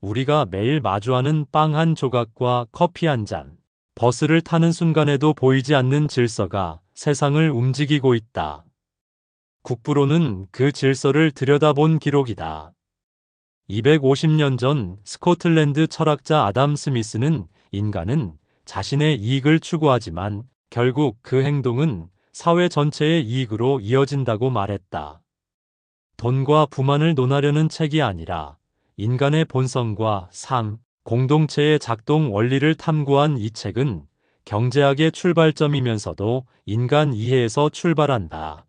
우리가 매일 마주하는 빵 한 조각과 커피 한 잔, 버스를 타는 순간에도 보이지 않는 질서가 세상을 움직이고 있다. 국부로는 그 질서를 들여다본 기록이다. 250년 전 스코틀랜드 철학자 아담 스미스는 인간은 자신의 이익을 추구하지만 결국 그 행동은 사회 전체의 이익으로 이어진다고 말했다. 돈과 부만을 논하려는 책이 아니라 인간의 본성과 삶, 공동체의 작동 원리를 탐구한 이 책은 경제학의 출발점이면서도 인간 이해에서 출발한다.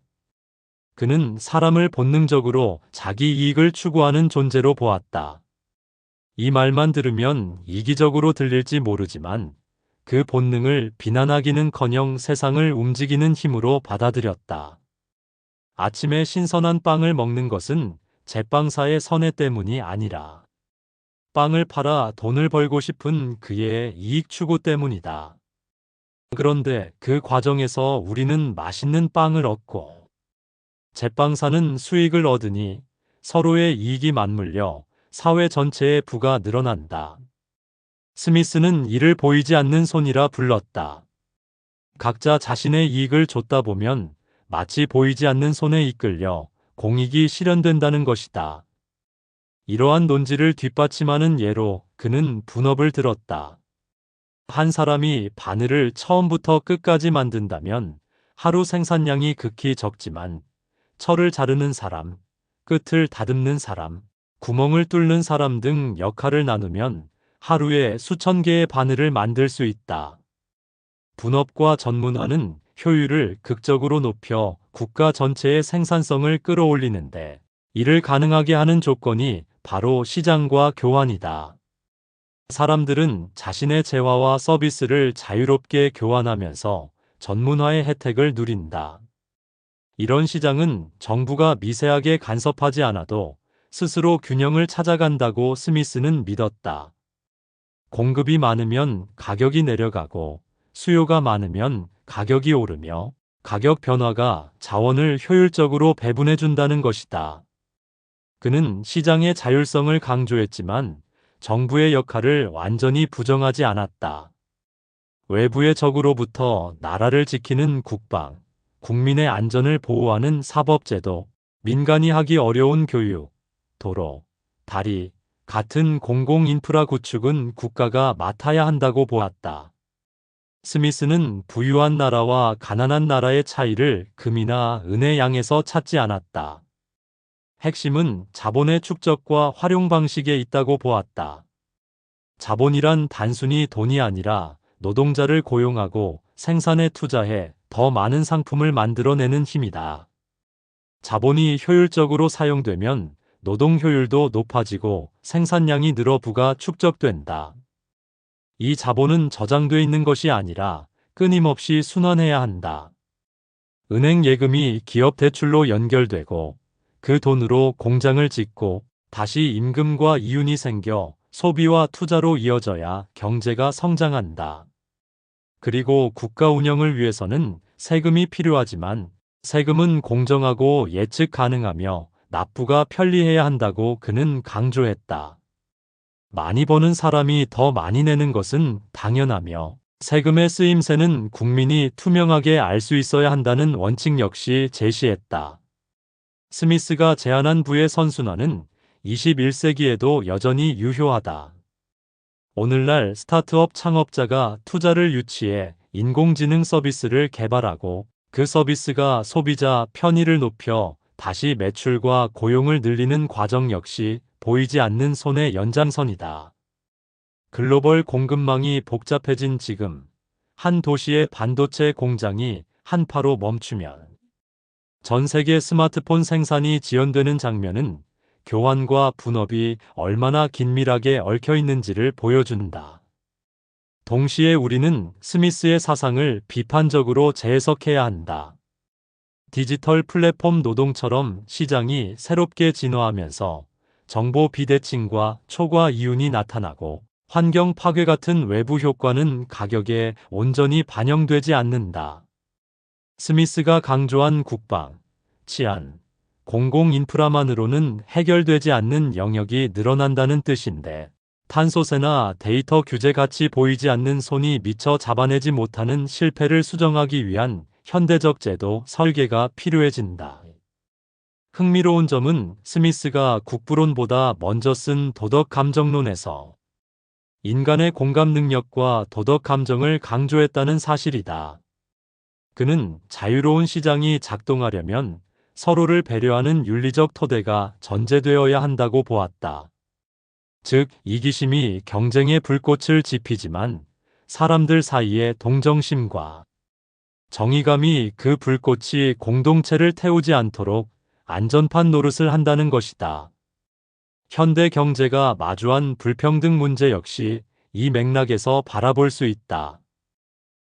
그는 사람을 본능적으로 자기 이익을 추구하는 존재로 보았다. 이 말만 들으면 이기적으로 들릴지 모르지만 그 본능을 비난하기는커녕 세상을 움직이는 힘으로 받아들였다. 아침에 신선한 빵을 먹는 것은 제빵사의 선혜 때문이 아니라 빵을 팔아 돈을 벌고 싶은 그의 이익 추구 때문이다. 그런데 그 과정에서 우리는 맛있는 빵을 얻고 제빵사는 수익을 얻으니 서로의 이익이 맞물려 사회 전체의 부가 늘어난다. 스미스는 이를 보이지 않는 손이라 불렀다. 각자 자신의 이익을 좇다 보면 마치 보이지 않는 손에 이끌려 공익이 실현된다는 것이다. 이러한 논지를 뒷받침하는 예로 그는 분업을 들었다. 한 사람이 바늘을 처음부터 끝까지 만든다면 하루 생산량이 극히 적지만 철을 자르는 사람, 끝을 다듬는 사람, 구멍을 뚫는 사람 등 역할을 나누면 하루에 수천 개의 바늘을 만들 수 있다. 분업과 전문화는 효율을 극적으로 높여 국가 전체의 생산성을 끌어올리는데 이를 가능하게 하는 조건이 바로 시장과 교환이다. 사람들은 자신의 재화와 서비스를 자유롭게 교환하면서 전문화의 혜택을 누린다. 이런 시장은 정부가 미세하게 간섭하지 않아도 스스로 균형을 찾아간다고 스미스는 믿었다. 공급이 많으면 가격이 내려가고 수요가 많으면 가격이 오르며 가격 변화가 자원을 효율적으로 배분해준다는 것이다. 그는 시장의 자율성을 강조했지만 정부의 역할을 완전히 부정하지 않았다. 외부의 적으로부터 나라를 지키는 국방, 국민의 안전을 보호하는 사법제도, 민간이 하기 어려운 교육, 도로, 다리 같은 공공인프라 구축은 국가가 맡아야 한다고 보았다. 스미스는 부유한 나라와 가난한 나라의 차이를 금이나 은의 양에서 찾지 않았다. 핵심은 자본의 축적과 활용 방식에 있다고 보았다. 자본이란 단순히 돈이 아니라 노동자를 고용하고 생산에 투자해 더 많은 상품을 만들어내는 힘이다. 자본이 효율적으로 사용되면 노동 효율도 높아지고 생산량이 늘어 부가 축적된다. 이 자본은 저장돼 있는 것이 아니라 끊임없이 순환해야 한다. 은행 예금이 기업 대출로 연결되고 그 돈으로 공장을 짓고 다시 임금과 이윤이 생겨 소비와 투자로 이어져야 경제가 성장한다. 그리고 국가 운영을 위해서는 세금이 필요하지만 세금은 공정하고 예측 가능하며 납부가 편리해야 한다고 그는 강조했다. 많이 버는 사람이 더 많이 내는 것은 당연하며 세금의 쓰임새는 국민이 투명하게 알 수 있어야 한다는 원칙 역시 제시했다. 스미스가 제안한 부의 선순환은 21세기에도 여전히 유효하다. 오늘날 스타트업 창업자가 투자를 유치해 인공지능 서비스를 개발하고 그 서비스가 소비자 편의를 높여 다시 매출과 고용을 늘리는 과정 역시 보이지 않는 손의 연장선이다. 글로벌 공급망이 복잡해진 지금 한 도시의 반도체 공장이 한파로 멈추면 전 세계 스마트폰 생산이 지연되는 장면은 교환과 분업이 얼마나 긴밀하게 얽혀 있는지를 보여준다. 동시에 우리는 스미스의 사상을 비판적으로 재해석해야 한다. 디지털 플랫폼 노동처럼 시장이 새롭게 진화하면서 정보 비대칭과 초과 이윤이 나타나고 환경 파괴 같은 외부 효과는 가격에 온전히 반영되지 않는다. 스미스가 강조한 국방, 치안, 공공 인프라만으로는 해결되지 않는 영역이 늘어난다는 뜻인데 탄소세나 데이터 규제 같이 보이지 않는 손이 미처 잡아내지 못하는 실패를 수정하기 위한 현대적 제도 설계가 필요해진다. 흥미로운 점은 스미스가 국부론보다 먼저 쓴 도덕 감정론에서 인간의 공감 능력과 도덕 감정을 강조했다는 사실이다. 그는 자유로운 시장이 작동하려면 서로를 배려하는 윤리적 토대가 전제되어야 한다고 보았다. 즉, 이기심이 경쟁의 불꽃을 지피지만 사람들 사이의 동정심과 정의감이 그 불꽃이 공동체를 태우지 않도록 안전판 노릇을 한다는 것이다. 현대 경제가 마주한 불평등 문제 역시 이 맥락에서 바라볼 수 있다.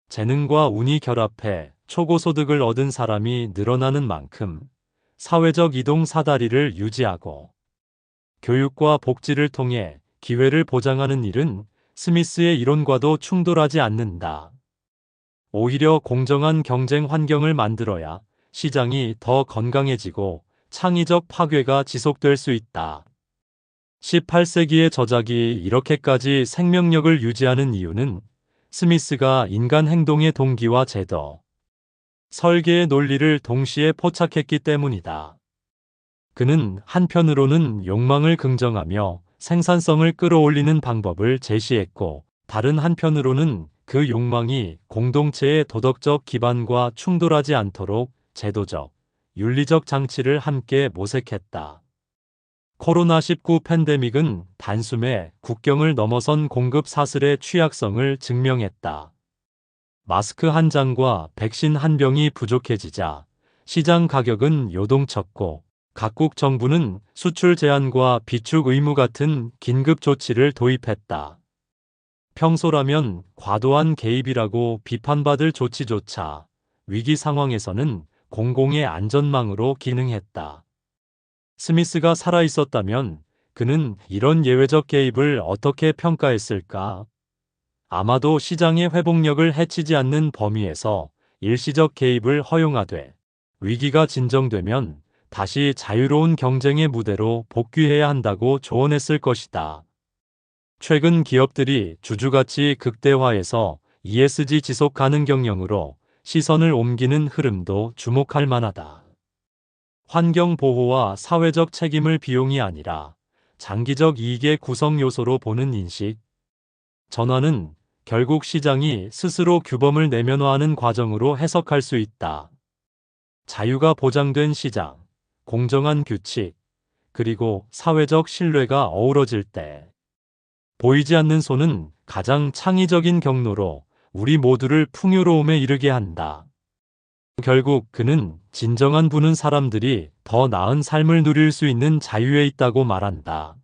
재능과 운이 결합해 초고소득을 얻은 사람이 늘어나는 만큼 사회적 이동 사다리를 유지하고 교육과 복지를 통해 기회를 보장하는 일은 스미스의 이론과도 충돌하지 않는다. 오히려 공정한 경쟁 환경을 만들어야 시장이 더 건강해지고 창의적 파괴가 지속될 수 있다. 18세기의 저작이 이렇게까지 생명력을 유지하는 이유는 스미스가 인간 행동의 동기와 제도, 설계의 논리를 동시에 포착했기 때문이다. 그는 한편으로는 욕망을 긍정하며 생산성을 끌어올리는 방법을 제시했고, 다른 한편으로는 그 욕망이 공동체의 도덕적 기반과 충돌하지 않도록 제도적, 윤리적 장치를 함께 모색했다. 코로나19 팬데믹은 단숨에 국경을 넘어선 공급 사슬의 취약성을 증명했다. 마스크 한 장과 백신 한 병이 부족해지자 시장 가격은 요동쳤고, 각국 정부는 수출 제한과 비축 의무 같은 긴급 조치를 도입했다. 평소라면 과도한 개입이라고 비판받을 조치조차 위기 상황에서는 공공의 안전망으로 기능했다. 스미스가 살아있었다면 그는 이런 예외적 개입을 어떻게 평가했을까? 아마도 시장의 회복력을 해치지 않는 범위에서 일시적 개입을 허용하되 위기가 진정되면 다시 자유로운 경쟁의 무대로 복귀해야 한다고 조언했을 것이다. 최근 기업들이 주주가치 극대화에서 ESG 지속 가능 경영으로 시선을 옮기는 흐름도 주목할 만하다. 환경 보호와 사회적 책임을 비용이 아니라 장기적 이익의 구성 요소로 보는 인식. 전환은 결국 시장이 스스로 규범을 내면화하는 과정으로 해석할 수 있다. 자유가 보장된 시장, 공정한 규칙, 그리고 사회적 신뢰가 어우러질 때 보이지 않는 손은 가장 창의적인 경로로 우리 모두를 풍요로움에 이르게 한다. 결국 그는 진정한 부는 사람들이 더 나은 삶을 누릴 수 있는 자유에 있다고 말한다.